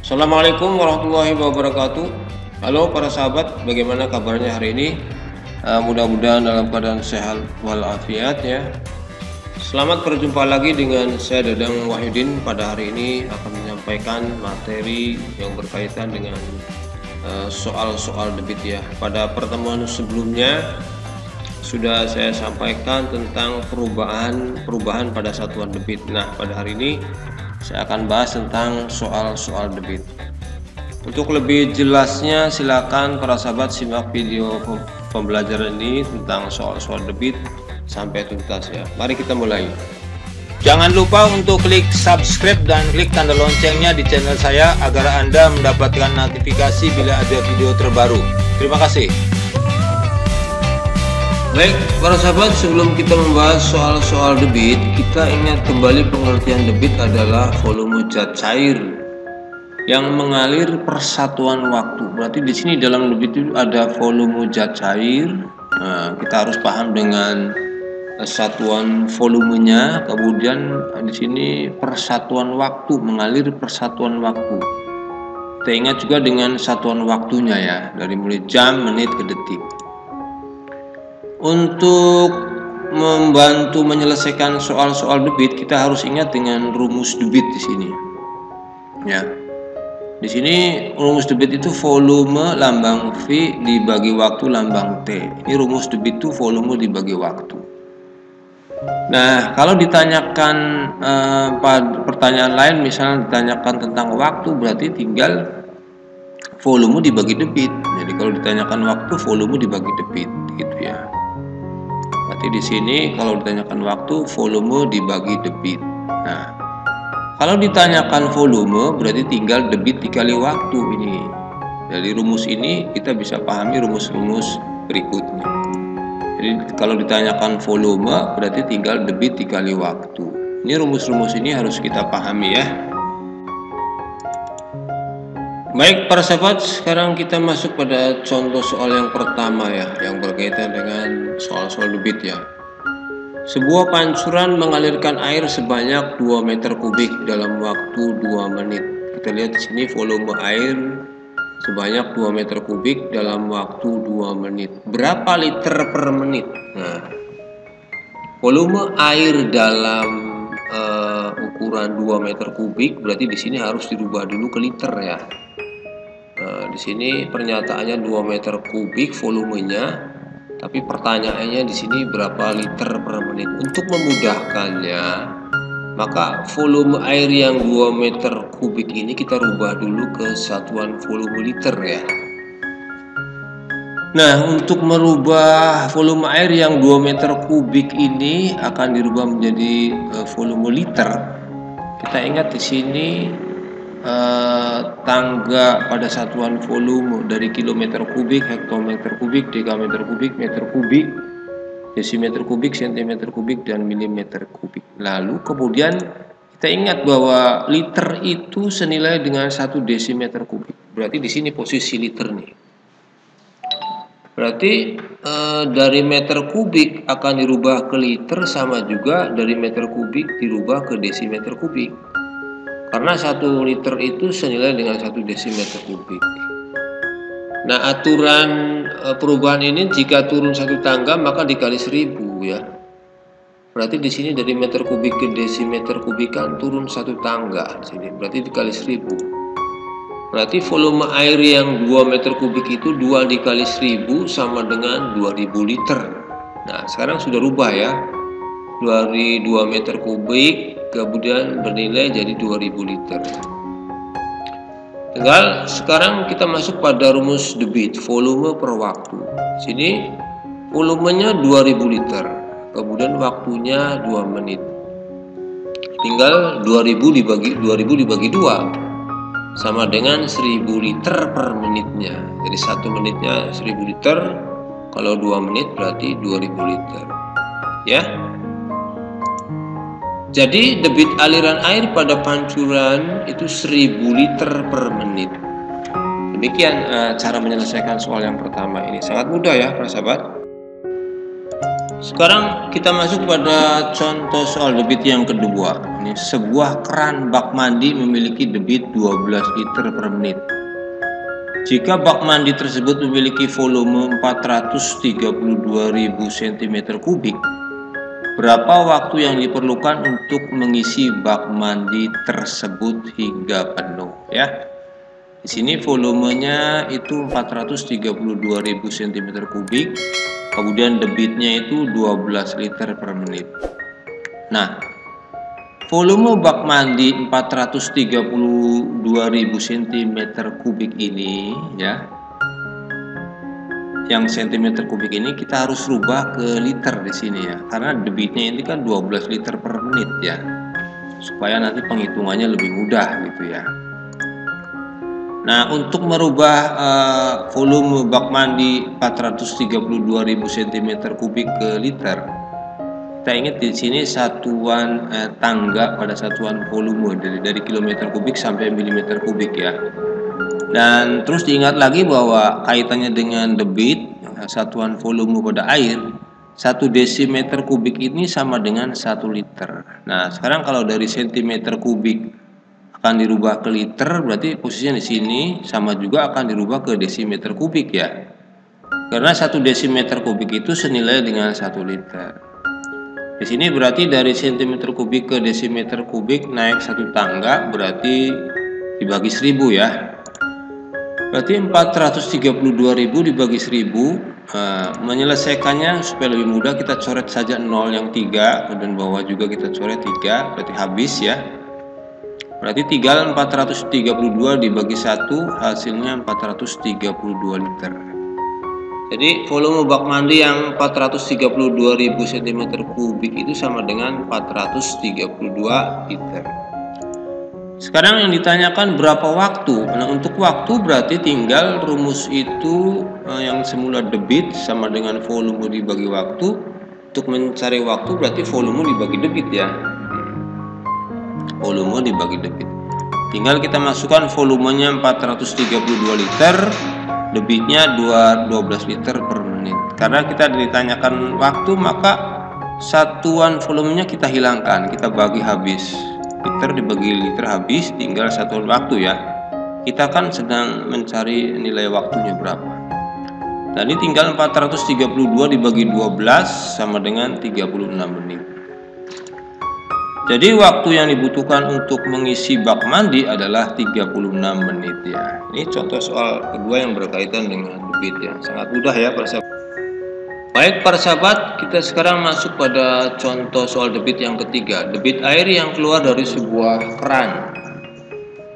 Assalamualaikum warahmatullahi wabarakatuh. Halo para sahabat, bagaimana kabarnya hari ini? Mudah-mudahan dalam keadaan sehat walafiat ya. Selamat berjumpa lagi dengan saya Dadang Wahyudin. Pada hari ini akan menyampaikan materi yang berkaitan dengan soal-soal debit ya. Pada pertemuan sebelumnya sudah saya sampaikan tentang perubahan pada satuan debit. Nah, pada hari ini saya akan bahas tentang soal-soal debit. Untuk lebih jelasnya silakan para sahabat simak video pembelajaran ini tentang soal-soal debit sampai tuntas ya. Mari kita mulai. Jangan lupa untuk klik subscribe dan klik tanda loncengnya di channel saya agar Anda mendapatkan notifikasi bila ada video terbaru. Terima kasih. Baik para sahabat, sebelum kita membahas soal-soal debit, kita ingat kembali pengertian debit adalah volume zat cair yang mengalir per satuan waktu. Berarti di sini dalam debit itu ada volume zat cair. Nah, kita harus paham dengan satuan volumenya, kemudian di sini persatuan waktu, mengalir persatuan waktu. Kita ingat juga dengan satuan waktunya ya, dari mulai jam, menit ke detik. Untuk membantu menyelesaikan soal-soal debit, kita harus ingat dengan rumus debit di sini. Ya. Di sini rumus debit itu volume lambang V dibagi waktu lambang T. Ini rumus debit itu volume dibagi waktu. Nah, kalau ditanyakan pertanyaan lain, misalnya ditanyakan tentang waktu, berarti tinggal volume dibagi debit. Jadi kalau ditanyakan waktu, volume dibagi debit, gitu ya. Berarti di sini kalau ditanyakan waktu, volume dibagi debit. Nah, kalau ditanyakan volume, berarti tinggal debit dikali waktu ini. Dari rumus ini kita bisa pahami rumus-rumus berikutnya. Jadi kalau ditanyakan volume, berarti tinggal debit dikali waktu. Ini rumus-rumus ini harus kita pahami ya. Baik para sahabat, sekarang kita masuk pada contoh soal yang pertama ya, yang berkaitan dengan soal-soal debit ya. Sebuah pancuran mengalirkan air sebanyak 2 meter kubik dalam waktu 2 menit. Kita lihat di sini volume air sebanyak 2 meter kubik dalam waktu 2 menit. Berapa liter per menit? Nah, volume air dalam ukuran 2 meter kubik berarti di sini harus dirubah dulu ke liter ya. Nah, di sini pernyataannya 2 meter kubik volumenya, tapi pertanyaannya di sini berapa liter per menit. Untuk memudahkannya, maka volume air yang 2 meter kubik ini kita rubah dulu ke satuan volume liter ya. Nah, untuk merubah volume air yang 2 meter kubik ini akan dirubah menjadi volume liter. Kita ingat di sini tangga pada satuan volume dari kilometer kubik, hektometer kubik, dekameter kubik, meter kubik, desimeter kubik, sentimeter kubik, dan milimeter kubik. Lalu kemudian kita ingat bahwa liter itu senilai dengan 1 desimeter kubik. Berarti di sini posisi liter nih. Berarti dari meter kubik akan dirubah ke liter, sama juga dari meter kubik dirubah ke desimeter kubik. Karena 1 liter itu senilai dengan 1 desimeter kubik. Nah, aturan perubahan ini jika turun 1 tangga maka dikali 1000 ya. Berarti di sini dari meter kubik ke desimeter kubik kan turun 1 tangga di sini. Berarti dikali 1000. Berarti volume air yang 2 meter kubik itu 2 dikali 1000 sama dengan 2000 liter. Nah, sekarang sudah rubah ya. Dari 2 meter kubik kemudian bernilai jadi 2000 liter. Tinggal sekarang kita masuk pada rumus debit, volume per waktu. Sini volumenya 2000 liter, kemudian waktunya 2 menit. Tinggal 2000 dibagi 2 sama dengan 1000 liter per menitnya. Jadi 1 menitnya 1000 liter, kalau 2 menit berarti 2000 liter. Ya. Jadi debit aliran air pada pancuran itu 1000 liter per menit. Demikian cara menyelesaikan soal yang pertama ini. Sangat mudah ya para sahabat. Sekarang kita masuk pada contoh soal debit yang kedua. Ini sebuah keran bak mandi memiliki debit 12 liter per menit. Jika bak mandi tersebut memiliki volume 432.000 cm3, berapa waktu yang diperlukan untuk mengisi bak mandi tersebut hingga penuh ya? Di sini volumenya itu 432.000 cm3, kemudian debitnya itu 12 liter per menit. Nah, volume bak mandi 432.000 cm3 ini ya, yang cm3 ini kita harus rubah ke liter di sini ya, karena debitnya ini kan 12 liter per menit ya, supaya nanti penghitungannya lebih mudah gitu ya. Nah, untuk merubah volume bak mandi 432.000 cm3 ke liter, kita ingat di sini satuan tangga pada satuan volume dari kilometer kubik sampai milimeter kubik ya. Dan terus diingat lagi bahwa kaitannya dengan debit, satuan volume pada air, 1 desimeter kubik ini sama dengan 1 liter. Nah, sekarang kalau dari sentimeter kubik akan dirubah ke liter, berarti posisinya di sini sama juga akan dirubah ke desimeter kubik ya. Karena 1 desimeter kubik itu senilai dengan 1 liter. Di sini berarti dari sentimeter kubik ke desimeter kubik naik 1 tangga, berarti dibagi 1000 ya. Berarti 432.000 dibagi 1000. Menyelesaikannya supaya lebih mudah kita coret saja 0 yang 3, dan bawah juga kita coret 3, berarti habis ya. Berarti tinggal 432 dibagi 1, hasilnya 432 liter. Jadi volume bak mandi yang 432.000 cm3 itu sama dengan 432 liter. Sekarang yang ditanyakan berapa waktu. Nah, untuk waktu berarti tinggal rumus itu yang semula debit sama dengan volume dibagi waktu. Untuk mencari waktu berarti volume dibagi debit ya. Volume dibagi debit. Tinggal kita masukkan volumenya 432 liter, debitnya 12 liter per menit. Karena kita ditanyakan waktu, maka satuan volumenya kita hilangkan, kita bagi habis. Liter dibagi liter habis, tinggal satuan waktu ya. Kita kan sedang mencari nilai waktunya berapa. Dan ini tinggal 432 dibagi 12 sama dengan 36 menit. Jadi waktu yang dibutuhkan untuk mengisi bak mandi adalah 36 menit ya. Ini contoh soal kedua yang berkaitan dengan debit ya. Sangat mudah ya para sahabat. Baik para sahabat, kita sekarang masuk pada contoh soal debit yang ketiga. Debit air yang keluar dari sebuah keran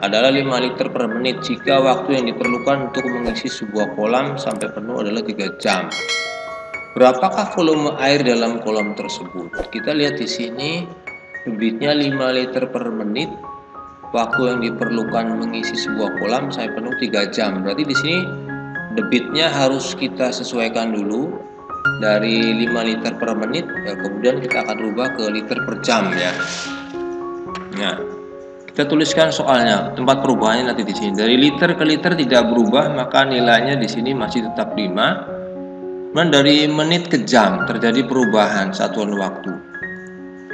adalah 5 liter per menit jika waktu yang diperlukan untuk mengisi sebuah kolam sampai penuh adalah 3 jam. Berapakah volume air dalam kolam tersebut? Kita lihat di sini. Debitnya 5 liter per menit, waktu yang diperlukan mengisi sebuah kolam sampai penuh 3 jam. Berarti di sini debitnya harus kita sesuaikan dulu dari 5 liter per menit, ya, kemudian kita akan rubah ke liter per jam ya. Nah, kita tuliskan soalnya, tempat perubahannya nanti di sini. Dari liter ke liter tidak berubah, maka nilainya di sini masih tetap 5. Dan dari menit ke jam terjadi perubahan satuan waktu.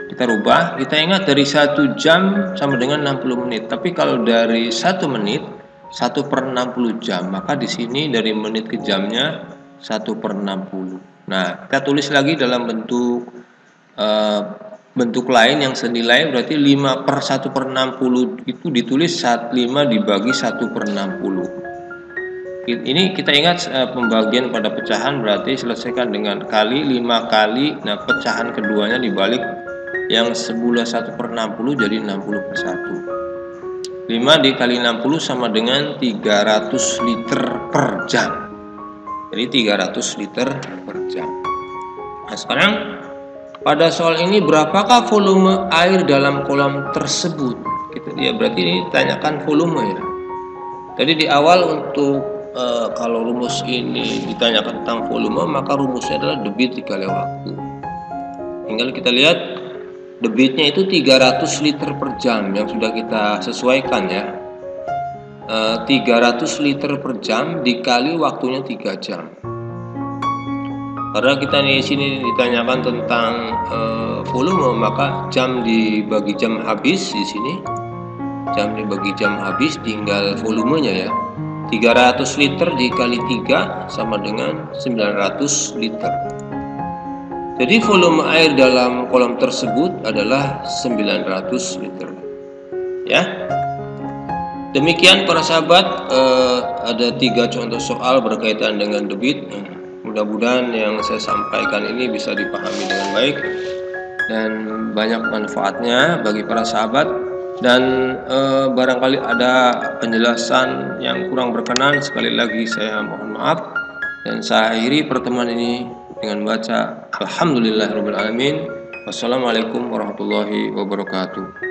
Kita rubah, kita ingat dari 1 jam sama dengan 60 menit. Tapi kalau dari 1 menit 1/60 jam, maka di sini dari menit ke jamnya 1/60. Nah, kita tulis lagi dalam bentuk lain yang senilai, berarti 5/1/60 itu ditulis 5 dibagi 1/60. Ini kita ingat pembagian pada pecahan, berarti selesaikan dengan kali 5 kali. Nah, pecahan keduanya dibalik, yang sebulan 1/60 jadi 60/1. 5 dikali 60 sama dengan 300 liter per jam. Jadi 300 liter per jam. Nah, sekarang pada soal ini berapakah volume air dalam kolam tersebut? Berarti ini ditanyakan volume ya. Jadi di awal untuk kalau rumus ini ditanyakan tentang volume, maka rumusnya adalah debit dikali waktu. Tinggal kita lihat debitnya itu 300 liter per jam yang sudah kita sesuaikan ya. 300 liter per jam dikali waktunya 3 jam. Karena kita di sini ditanyakan tentang volume, maka jam dibagi jam habis di sini. Jam dibagi jam habis, tinggal volumenya ya. 300 liter dikali 3 sama dengan 900 liter. Jadi volume air dalam kolam tersebut adalah 900 liter. Ya. Demikian para sahabat, ada 3 contoh soal berkaitan dengan debit. Mudah-mudahan yang saya sampaikan ini bisa dipahami dengan baik dan banyak manfaatnya bagi para sahabat. Dan barangkali ada penjelasan yang kurang berkenan, sekali lagi saya mohon maaf. Dan saya akhiri pertemuan ini dengan baca Alhamdulillahirabbil alamin. Wassalamualaikum warahmatullahi wabarakatuh.